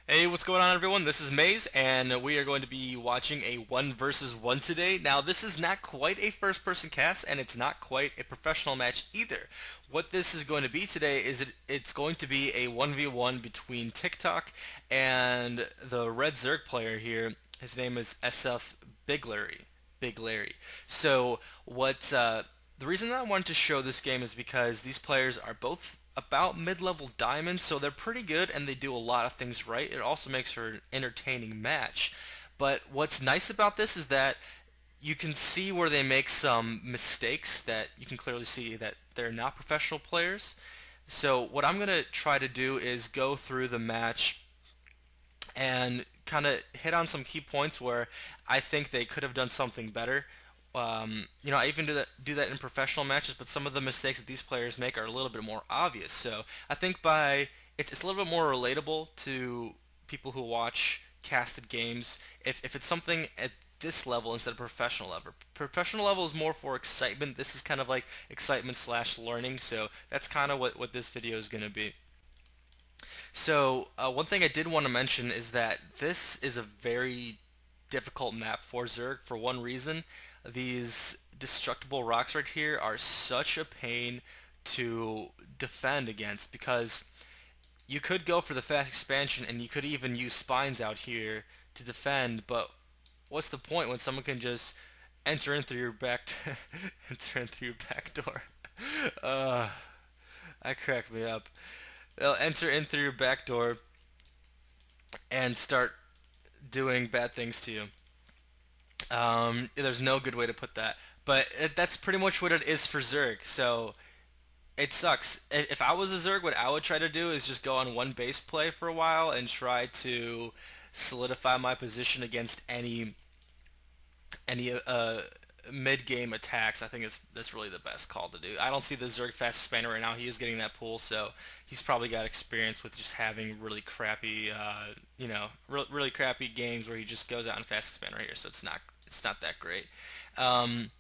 Hey, what's going on, everyone? This is Maze, and we are going to be watching a 1 versus 1 today. Now, this is not quite a first-person cast, and it's not quite a professional match either. What this is going to be today is it's going to be a 1v1 between TickTok and the Red Zerg player here. His name is SF Big Larry. Big Larry. So, the reason that I wanted to show this game is because these players are both about mid-level diamonds, so they're pretty good and they do a lot of things right. It also makes for an entertaining match. But what's nice about this is that you can see where they make some mistakes that you can clearly see that they're not professional players. So what I'm going to try to do is go through the match and kind of hit on some key points where I think they could have done something better. I even do that in professional matches, but some of the mistakes that these players make are a little bit more obvious. So I think it's a little bit more relatable to people who watch casted games if it's something at this level instead of professional level. Professional level is more for excitement. This is kind of like excitement slash learning. So that's kind of what this video is going to be. So one thing I did want to mention is that this is a very difficult map for Zerg for one reason. These destructible rocks right here are such a pain to defend against because you could go for the fast expansion and you could even use spines out here to defend, but what's the point when someone can just enter in through your back enter in through your back door? uh, that cracked me up. They'll enter in through your back door and start doing bad things to you. There's no good way to put that, but that's pretty much what it is for Zerg. So it sucks. If I was a Zerg, what I would try to do is just go on one base play for a while and try to solidify my position against any mid-game attacks. I think that's really the best call to do. I don't see the Zerg fast expander right now. He is getting that pull, so he's probably got experience with just having really crappy, really crappy games where he just goes out and fast expander here. So it's not that great. Um,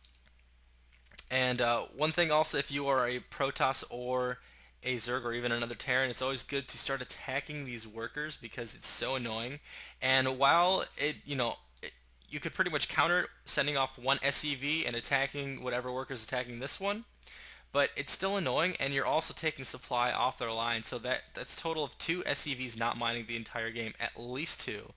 and one thing also, if you are a Protoss or a Zerg or even another Terran, it's always good to start attacking these workers because it's so annoying. And while you could pretty much counter it sending off one SEV and attacking whatever worker is attacking this one, but it's still annoying, and you're also taking supply off their line, so that's a total of two SEVs not mining the entire game, at least two,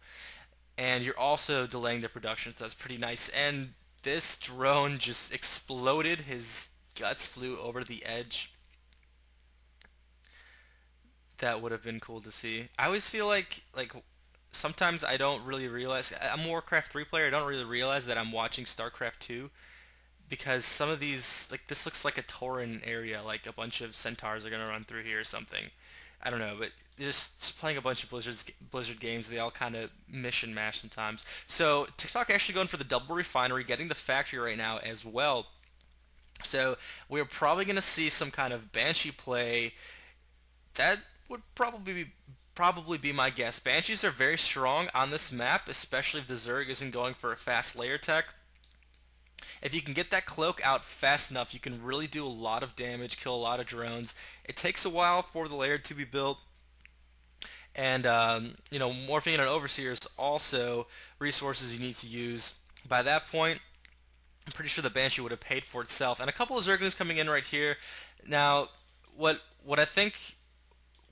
and you're also delaying their production, so that's pretty nice. And this drone just exploded. His guts flew over the edge. That would have been cool to see. I always feel like sometimes I don't really realize I'm a Warcraft 3 player. I don't really realize that I'm watching StarCraft 2 because some of these, like, this looks like a Tauren area, like a bunch of centaurs are gonna run through here or something. I don't know, but just playing a bunch of Blizzard games, they all kind of mission mash sometimes. So TikTok actually going for the double refinery, getting the factory right now as well. So we're probably gonna see some kind of Banshee play. That would probably be my guess. Banshees are very strong on this map, especially if the Zerg isn't going for a fast layer tech. If you can get that cloak out fast enough, you can really do a lot of damage, kill a lot of drones. It takes a while for the layer to be built, and morphing in an overseer is also resources you need to use. By that point, I'm pretty sure the Banshee would have paid for itself. And a couple of Zerglings coming in right here. Now, what I think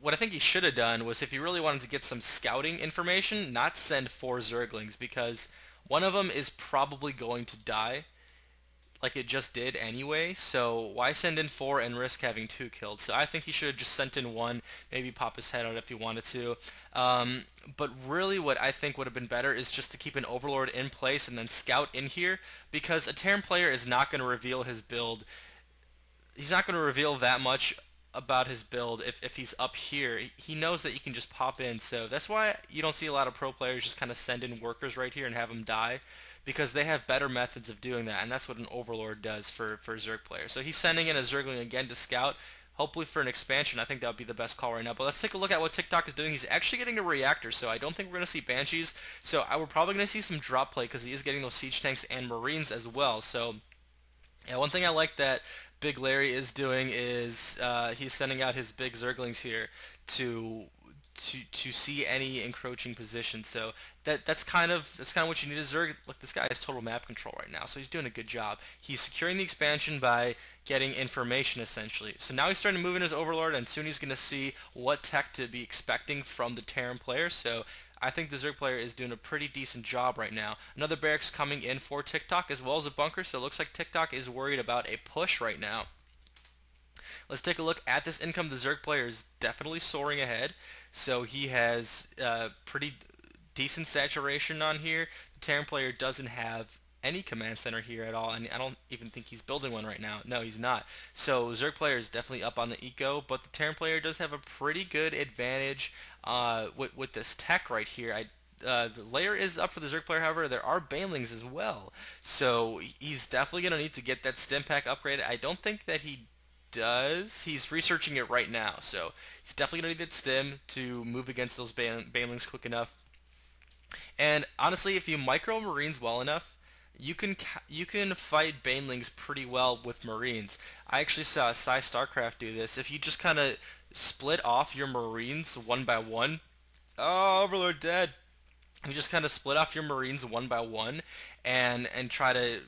he should have done was, if he really wanted to get some scouting information, not send four Zerglings, because one of them is probably going to die, like it just did anyway. So why send in four and risk having two killed? So I think he should have just sent in one, maybe pop his head out if he wanted to. But really, what I think would have been better is just to keep an Overlord in place and then scout in here, because a Terran player is not going to reveal his build. He's not going to reveal that much about his build if he's up here. He knows that you can just pop in, so that's why you don't see a lot of pro players just kind of send in workers right here and have them die, because they have better methods of doing that, and that's what an Overlord does for Zerg players. So he's sending in a Zergling again to scout, hopefully for an expansion. I think that would be the best call right now. But let's take a look at what TikTok is doing. He's actually getting a reactor, so I don't think we're going to see Banshees. So we're probably going to see some drop play because he is getting those siege tanks and Marines as well. So yeah, one thing I like that Big Larry is doing is he's sending out his big Zerglings here to to see any encroaching position. So that's kind of what you need. Is Zerg. Look, this guy has total map control right now, so he's doing a good job. He's securing the expansion by getting information essentially. So now he's starting to move in his Overlord, and soon he's going to see what tech to be expecting from the Terran player. So I think the Zerg player is doing a pretty decent job right now. Another barracks coming in for TickTok as well as a bunker, so it looks like TickTok is worried about a push right now. Let's take a look at this income. The Zerg player is definitely soaring ahead, so he has pretty decent saturation on here. The Terran player doesn't have any command center here at all, and I don't even think he's building one right now. No, he's not. So Zerg player is definitely up on the eco, but the Terran player does have a pretty good advantage with this tech right here. The layer is up for the Zerg player, however, there are banelings as well. So he's definitely going to need to get that stim pack upgraded. I don't think that he does. He's researching it right now, so he's definitely going to need that stim to move against those banelings quick enough. And honestly, if you micro Marines well enough, you can fight banelings pretty well with Marines. I actually saw Psy Starcraft do this. If you just kind of split off your Marines one by one, oh, Overlord dead. You just kind of split off your Marines one by one, and try to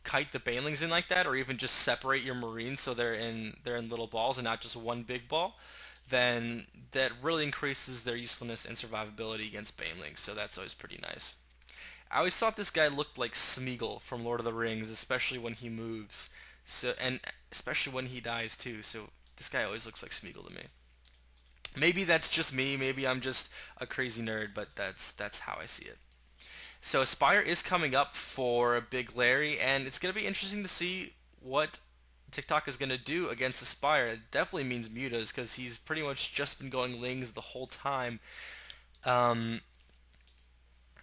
kite the banelings in like that, or even just separate your Marines so they're in little balls and not just one big ball. Then that really increases their usefulness and survivability against banelings. So that's always pretty nice. I always thought this guy looked like Smeagol from Lord of the Rings, especially when he moves. So, and especially when he dies too. So this guy always looks like Smeagol to me. Maybe that's just me. Maybe I'm just a crazy nerd, but that's how I see it. So Aspire is coming up for Big Larry, and it's going to be interesting to see what TickTok is going to do against Aspire. It definitely means mutas because he's pretty much just been going lings the whole time. Um,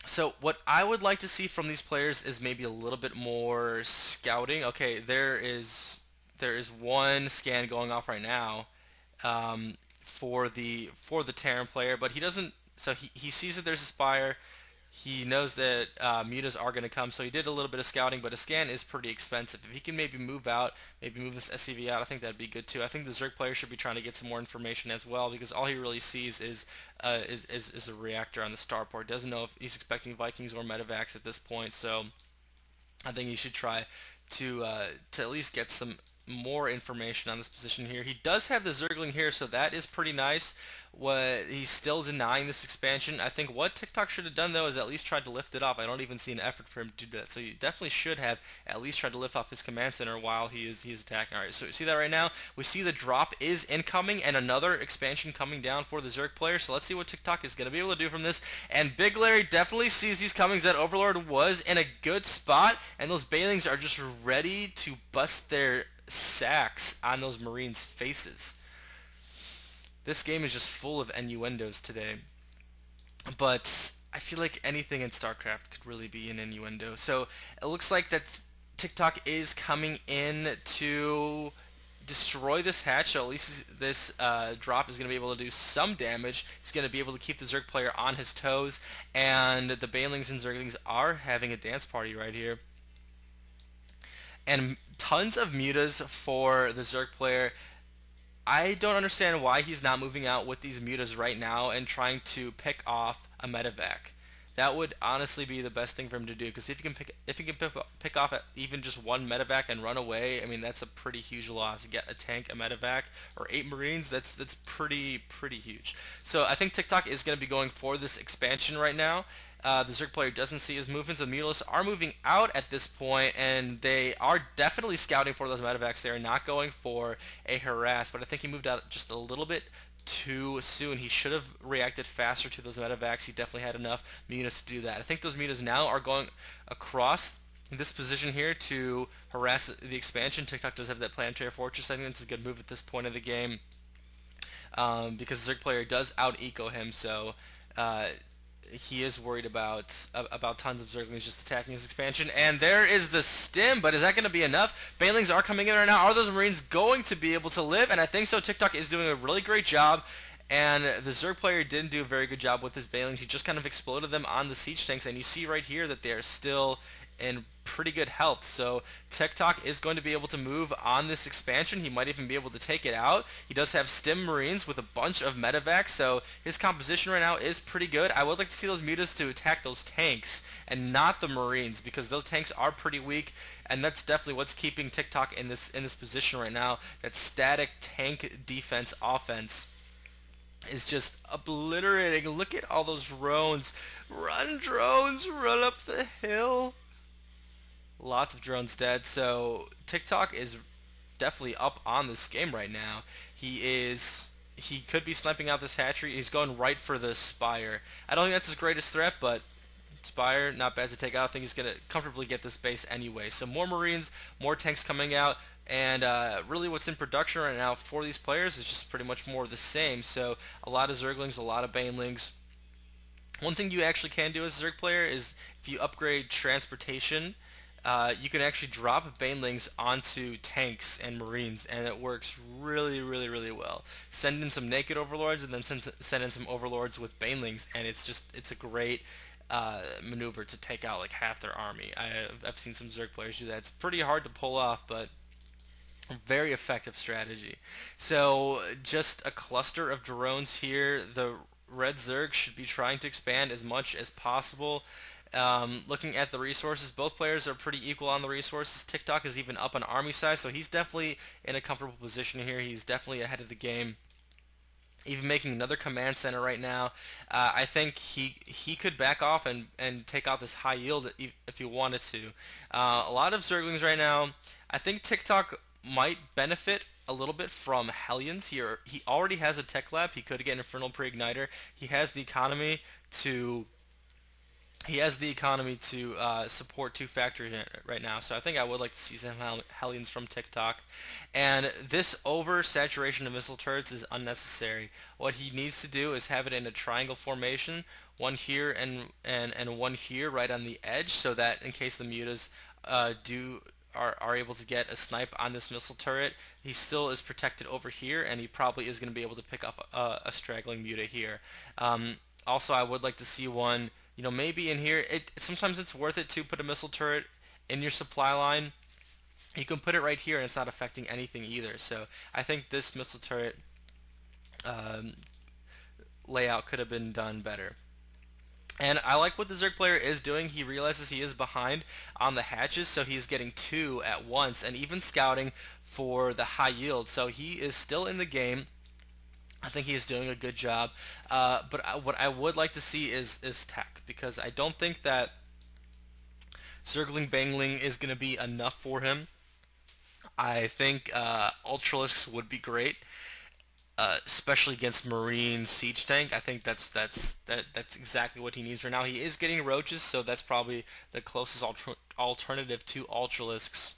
so what I would like to see from these players is maybe a little bit more scouting. Okay, there is one scan going off right now for the Terran player, but he doesn't. So he sees that there's a Spire. He knows that mutas are going to come, so he did a little bit of scouting, but a scan is pretty expensive. If he can maybe move out, maybe move this SCV out, I think that'd be good too. I think the Zerg player should be trying to get some more information as well, because all he really sees is a reactor on the starport. Doesn't know if he's expecting Vikings or medevacs at this point, so I think he should try to at least get some more information on this position here. He does have the Zergling here, so that is pretty nice. What he's still denying this expansion. I think what TickTok should have done though is at least tried to lift it off. I don't even see an effort for him to do that. So you definitely should have at least tried to lift off his command center while he's attacking. All right, so you see that right now. We see the drop is incoming and another expansion coming down for the Zerg player. So let's see what TickTok is going to be able to do from this. And Big Larry definitely sees these comings. That Overlord was in a good spot, and those banelings are just ready to bust their sacks on those Marines' faces. This game is just full of innuendos today, but I feel like anything in StarCraft could really be an innuendo. So it looks like that TickTok is coming in to destroy this hatch, so at least this drop is going to be able to do some damage. He's going to be able to keep the Zerg player on his toes, and the Banelings and Zerglings are having a dance party right here. And tons of mutas for the Zerg player. I don't understand why he's not moving out with these mutas right now and trying to pick off a medevac. That would honestly be the best thing for him to do, because if he can pick off even just one medevac and run away, I mean that's a pretty huge loss. Get a tank, a medevac, or 8 Marines. That's pretty huge. So I think TickTok is going to be going for this expansion right now. The Zerg player doesn't see his movements. The Mutalisks are moving out at this point, and they are definitely scouting for those medevacs. They are not going for a harass, but I think he moved out just a little bit too soon. He should have reacted faster to those medevacs. He definitely had enough mutas to do that. I think those mutas now are going across this position here to harass the expansion. TickTok does have that planetary fortress. I think it's a good move at this point of the game, because the Zerg player does out-eco him, so he is worried about tons of Zerglings just attacking his expansion. And there is the stim, but is that going to be enough? Banelings are coming in right now. Are those Marines going to be able to live? And I think so. TickTok is doing a really great job. And the Zerg player didn't do a very good job with his Banelings. He just kind of exploded them on the siege tanks. And you see right here that they are still in pretty good health. So TickTok is going to be able to move on this expansion. He might even be able to take it out. He does have Stim Marines with a bunch of medevacs, so his composition right now is pretty good. I would like to see those mutas to attack those tanks and not the Marines, because those tanks are pretty weak, and that's definitely what's keeping TickTok in this position right now. That static tank defense offense is just obliterating. Look at all those drones. Run, drones, run up the hill. Lots of drones dead. So TickTok is definitely up on this game right now. He could be sniping out this hatchery. He's going right for the Spire. I don't think that's his greatest threat, but Spire, not bad to take out. I think he's going to comfortably get this base anyway. So more Marines, more tanks coming out, and really what's in production right now for these players is just pretty much more of the same. So a lot of Zerglings, a lot of Banelings. One thing you actually can do as a Zerg player is if you upgrade transportation, you can actually drop Banelings onto tanks and Marines, and it works really, really, really well. Send in some naked Overlords, and then send in some Overlords with Banelings, and it's a great maneuver to take out like half their army. I've seen some Zerg players do that. It's pretty hard to pull off, but very effective strategy. So just a cluster of drones here. The Red Zerg should be trying to expand as much as possible. Looking at the resources, both players are pretty equal on the resources. TickTok is even up on army size, so he's definitely in a comfortable position here. He's definitely ahead of the game. Even making another command center right now. I think he could back off and take out this high yield if he wanted to. A lot of Zerglings right now. I think TickTok might benefit a little bit from Hellions here. He already has a tech lab. He could get an Infernal Pre-Igniter. He has the economy to support two factories right now, so I think I would like to see some Hellions from TickTok. And this oversaturation of missile turrets is unnecessary. What he needs to do is have it in a triangle formation, one here and one here right on the edge, so that in case the mutas are able to get a snipe on this missile turret, he still is protected over here, and he probably is going to be able to pick up a straggling muta here. Also, I would like to see one, maybe in here. Sometimes it's worth it to put a missile turret in your supply line. You can put it right here, and it's not affecting anything either. So I think this missile turret layout could have been done better. And I like what the Zerg player is doing. He realizes he is behind on the hatches, so he's getting two at once, and even scouting for the high yield. So he is still in the game. I think he is doing a good job. But what I would like to see is tech, because I don't think that Zergling Bangling is going to be enough for him. I think Ultralisks would be great. Especially against Marine Siege Tank. I think that's exactly what he needs right now. He is getting roaches, so that's probably the closest alternative to Ultralisks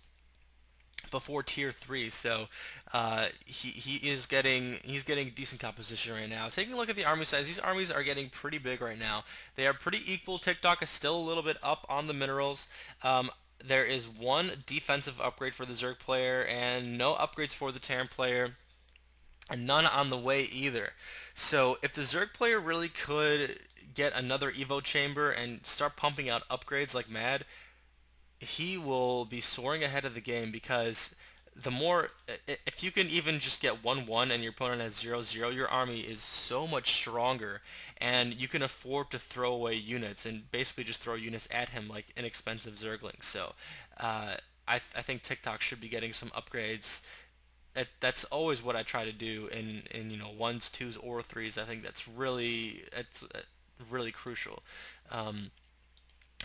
before tier 3. So he's getting decent composition right now. Taking a look at the army size, these armies are getting pretty big right now. They are pretty equal. TickTok is still a little bit up on the minerals. There is one defensive upgrade for the Zerg player and no upgrades for the Terran player. And none on the way either. So if the Zerg player really could get another Evo chamber and start pumping out upgrades like mad, he will be soaring ahead of the game, because if you can even just get 1-1 and your opponent has 0-0, your army is so much stronger, and you can afford to throw away units and basically just throw units at him like inexpensive Zerglings. So I think TickTok should be getting some upgrades. That's always what I try to do in 1s, 2s, or 3s. I think that's really crucial.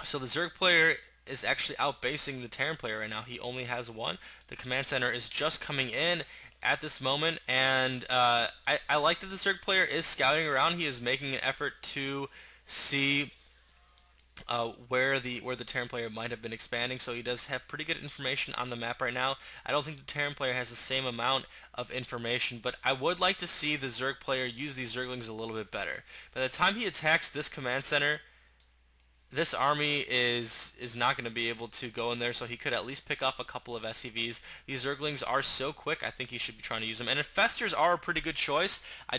So the Zerg player is actually outbasing the Terran player right now. He only has one. The command center is just coming in at this moment, and I like that the Zerg player is scouting around. He is making an effort to see where the Terran player might have been expanding, so he does have pretty good information on the map right now. I don't think the Terran player has the same amount of information, but I would like to see the Zerg player use these Zerglings a little bit better. By the time he attacks this command center, this army is not going to be able to go in there, so he could at least pick up a couple of SCVs. These Zerglings are so quick, I think he should be trying to use them. And Infestors are a pretty good choice. I